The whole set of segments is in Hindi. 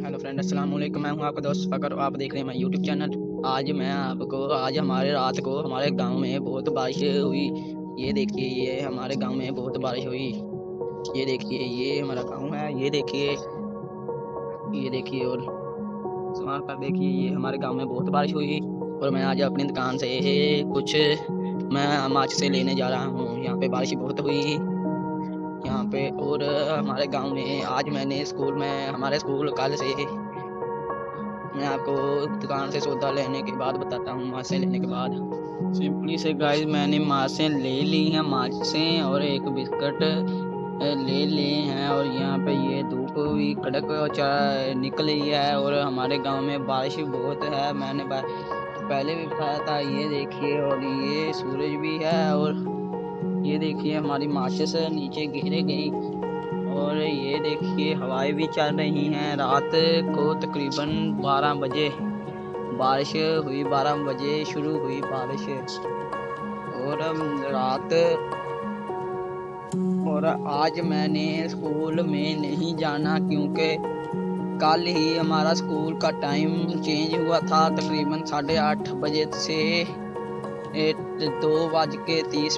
हेलो फ्रेंड, अस्सलाम वालेकुम। मैं हूं आपका दोस्त फ़कर। आप देख रहे हैं मेरा यूट्यूब चैनल। आज हमारे रात को हमारे गांव में बहुत बारिश हुई। ये देखिए, ये हमारे गांव में बहुत बारिश हुई। ये देखिए, ये हमारा गांव है। ये देखिए और सुना कर देखिए, ये हमारे गांव में बहुत बारिश हुई। और मैं आज अपनी दुकान से कुछ मैं माच से लेने जा रहा हूँ। यहाँ पे बारिश बहुत हुई यहाँ पे। और हमारे गांव में आज मैंने स्कूल में हमारे स्कूल कल से मैं आपको दुकान से सौदा लेने के बाद बताता हूँ। माछें लेने के बाद सिंपली से गाइस, मैंने माछें ले ली हैं। माछें और एक बिस्किट ले लिए हैं। और यहाँ पे ये धूप भी कड़क निकली है। और हमारे गांव में बारिश बहुत है। मैंने पहले भी बताया था। ये देखिए, और ये सूरज भी है। और ये देखिए, हमारी माचिस नीचे गिर गई। और ये देखिए, हवाएं भी चल रही हैं। रात को तकरीबन 12 बजे बारिश हुई। 12 बजे शुरू हुई बारिश। और रात और आज मैंने स्कूल में नहीं जाना, क्योंकि कल ही हमारा स्कूल का टाइम चेंज हुआ था। तकरीबन 8:30 बजे से 2:30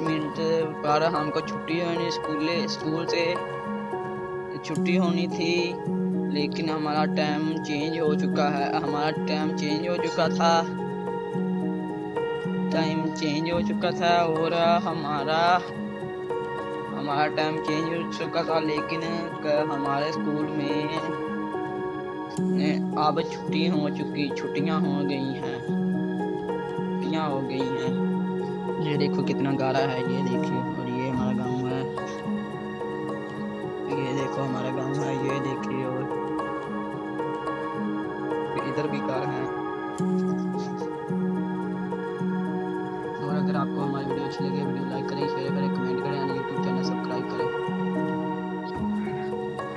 पर हमको छुट्टी होनी स्कूल से छुट्टी होनी थी। लेकिन हमारा टाइम चेंज हो चुका है। और हमारा टाइम चेंज हो चुका था। लेकिन हमारे स्कूल में अब छुट्टियां हो गई हैं। ये देखो कितना गाढ़ा है। ये देखिए, और ये हमारा गांव है। ये देखो हमारा गांव है। ये देखिए, और इधर भी कार है। और अगर आपको हमारी वीडियो अच्छी लगे, वीडियो लाइक करें, शेयर करें, कमेंट करें और यूट्यूब चैनल सब्सक्राइब करें।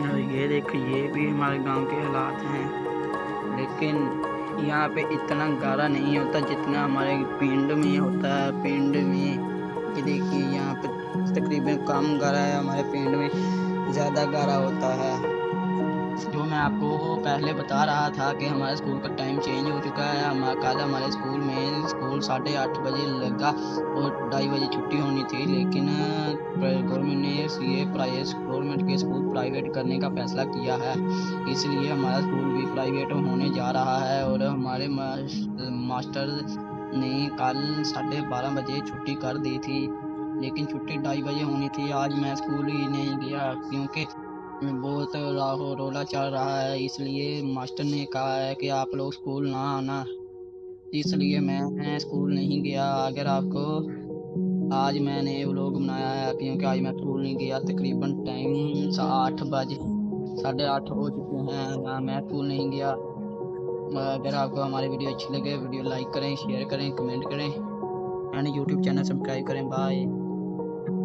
और ये देखिए, ये भी हमारे गांव के हालात हैं। लेकिन यहाँ पे इतना गाढ़ा नहीं होता जितना हमारे पिंड में होता है। पिंड में ये देखिए, यहाँ पे तकरीबन कम गाढ़ा है। हमारे पिंड में ज़्यादा गाढ़ा होता है। जो मैं आपको पहले बता रहा था कि हमारे स्कूल का टाइम चेंज हो चुका है। कल हमारे स्कूल 8:30 बजे लगा और 2:30 बजे छुट्टी होनी थी। लेकिन गवर्नमेंट के स्कूल प्राइवेट करने का फैसला किया है। इसलिए हमारा स्कूल भी प्राइवेट होने जा रहा है। और हमारे मास्टर ने कल 12:30 बजे छुट्टी कर दी थी। लेकिन छुट्टी 2:30 बजे होनी थी। आज मैं स्कूल ही नहीं गया, क्योंकि बहुत रोला चल रहा है। इसलिए मास्टर ने कहा है कि आप लोग स्कूल ना आना। इसलिए मैं स्कूल नहीं गया। अगर आपको आज मैंने व्लॉग बनाया है, क्योंकि आज मैं स्कूल नहीं गया। तकरीबन टाइम 8:30 हो चुके हैं। मैं स्कूल नहीं गया। अगर आपको हमारी वीडियो अच्छी लगे, वीडियो लाइक करें, शेयर करें, कमेंट करें एंड यूट्यूब चैनल सब्सक्राइब करें। बाय।